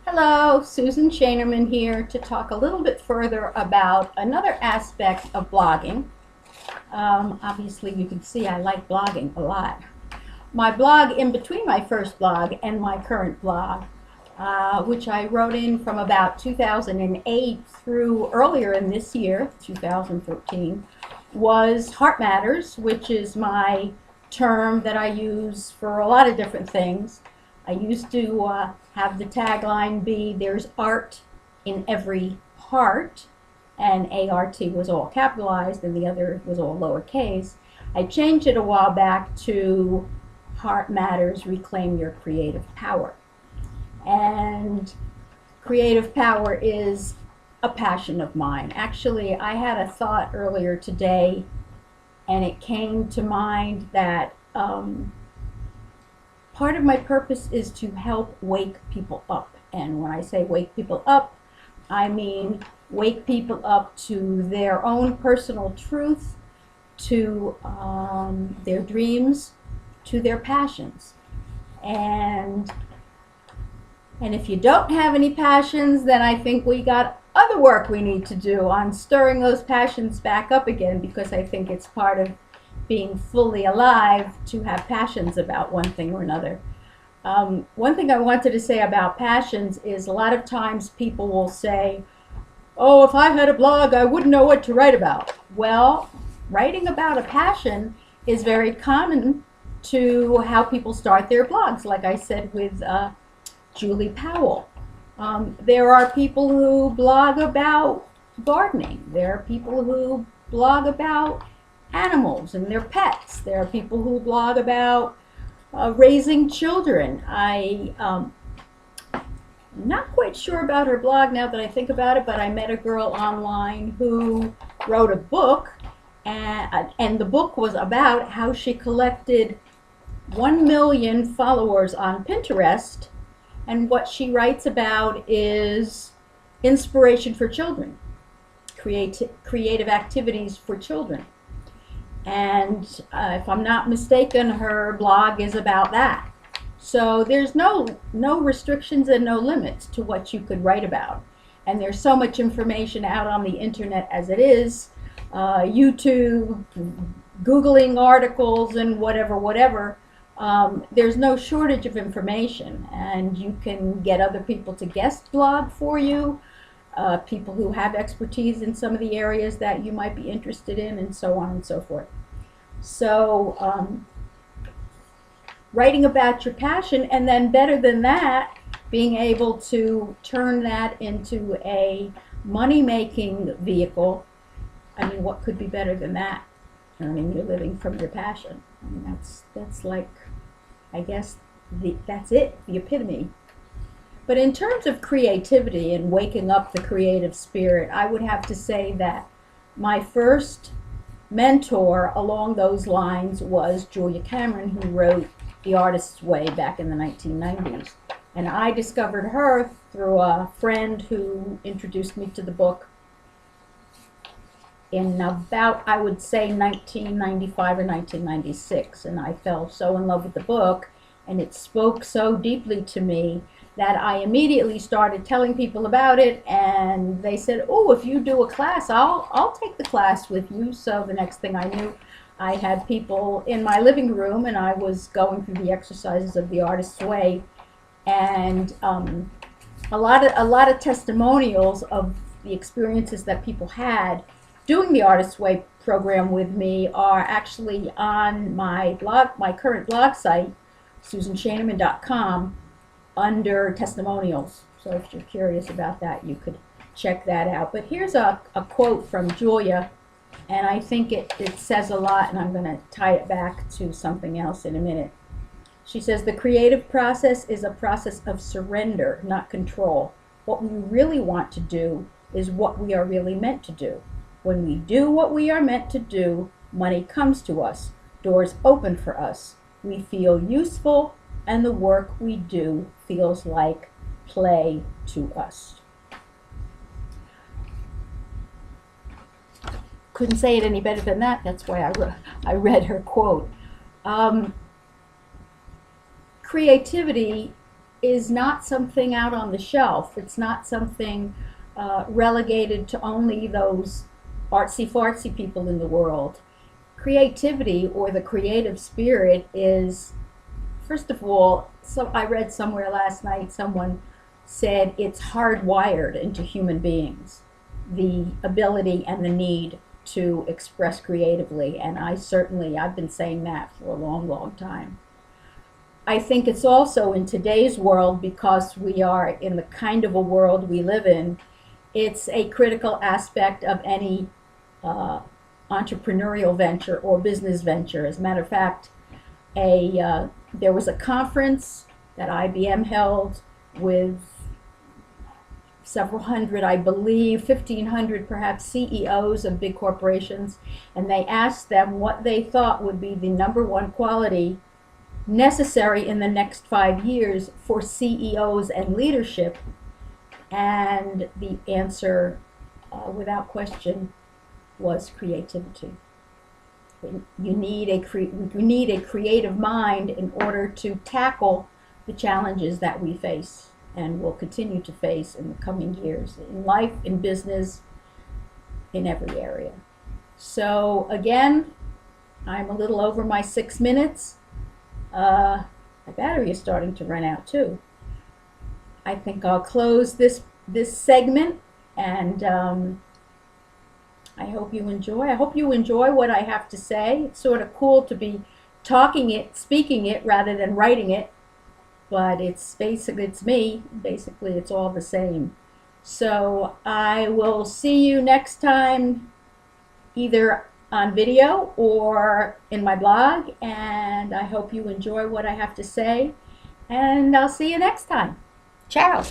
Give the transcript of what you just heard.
Hello, Susan Shainerman here to talk a little bit further about another aspect of blogging. Obviously, you can see I like blogging a lot. My blog, in between my first blog and my current blog, which I wrote in from about 2008 through earlier in this year, 2013, was Heart Matters, which is my term that I use for a lot of different things. I used to have the tagline be "There's art in every heart," and ART was all capitalized and the other was all lowercase. I changed it a while back to Heart Matters, Reclaim Your Creative Power. And creative power is a passion of mine. Actually, I had a thought earlier today, and it came to mind that part of my purpose is to help wake people up. And when I say wake people up, I mean wake people up to their own personal truth, to their dreams, to their passions. And if you don't have any passions, then I think we got other work we need to do on stirring those passions back up again, because I think it's part of being fully alive to have passions about one thing or another. One thing I wanted to say about passions is a lot of times people will say, oh, if I had a blog, I wouldn't know what to write about. Well, writing about a passion is very common to how people start their blogs, like I said with Julie Powell. There are people who blog about gardening. There are people who blog about animals and their pets. There are people who blog about raising children. I'm not quite sure about her blog now that I think about it, but I met a girl online who wrote a book, and the book was about how she collected 1 million followers on Pinterest, and what she writes about is inspiration for children, creative activities for children. And if I'm not mistaken, her blog is about that. So there's no restrictions and no limits to what you could write about. And there's so much information out on the internet as it is. YouTube, Googling articles and whatever. There's no shortage of information. And you can get other people to guest blog for you. People who have expertise in some of the areas that you might be interested in, and so on and so forth. So writing about your passion, and then better than that, being able to turn that into a money-making vehicle. I mean, what could be better than that? Earning your living from your passion. I mean, that's like, I guess, that's it, the epitome. But in terms of creativity and waking up the creative spirit, I would have to say that my first mentor along those lines was Julia Cameron, who wrote The Artist's Way back in the 1990s. And I discovered her through a friend who introduced me to the book in about, I would say, 1995 or 1996. And I fell so in love with the book, and it spoke so deeply to me that I immediately started telling people about it, and they said, oh, if you do a class, I'll take the class with you. So the next thing I knew, I had people in my living room, and I was going through the exercises of The Artist's Way, and a lot of testimonials of the experiences that people had doing the Artist's Way program with me are actually on my blog, my current blog site, susanshainerman.com, under testimonials. So if you're curious about that, you could check that out. But here's a quote from Julia, and I think it says a lot, and I'm going to tie it back to something else in a minute. She says, the creative process is a process of surrender, not control. What we really want to do is what we are really meant to do. When we do what we are meant to do, money comes to us, doors open for us. We feel useful, and the work we do feels like play to us. Couldn't say it any better than that. That's why I read her quote. Creativity is not something out on the shelf. It's not something relegated to only those artsy-fartsy people in the world. Creativity, or the creative spirit, is, first of all, so I read somewhere last night, someone said it's hardwired into human beings, the ability and the need to express creatively. And I've been saying that for a long, long time. I think it's also in today's world, because we are in the kind of a world we live in, it's a critical aspect of any entrepreneurial venture or business venture. As a matter of fact, there was a conference that IBM held with several hundred, I believe, 1,500 perhaps, CEOs of big corporations, and they asked them what they thought would be the #1 quality necessary in the next 5 years for CEOs and leadership. And the answer, without question, was creativity. You need a creative mind in order to tackle the challenges that we face and will continue to face in the coming years, in life, in business, in every area. So again, I'm a little over my 6 minutes. My battery is starting to run out too. I think I'll close this segment, and I hope you enjoy. I hope you enjoy what I have to say. It's sort of cool to be speaking it rather than writing it, but it's me. Basically, it's all the same. So I will see you next time, either on video or in my blog, and I hope you enjoy what I have to say, and I'll see you next time. Ciao.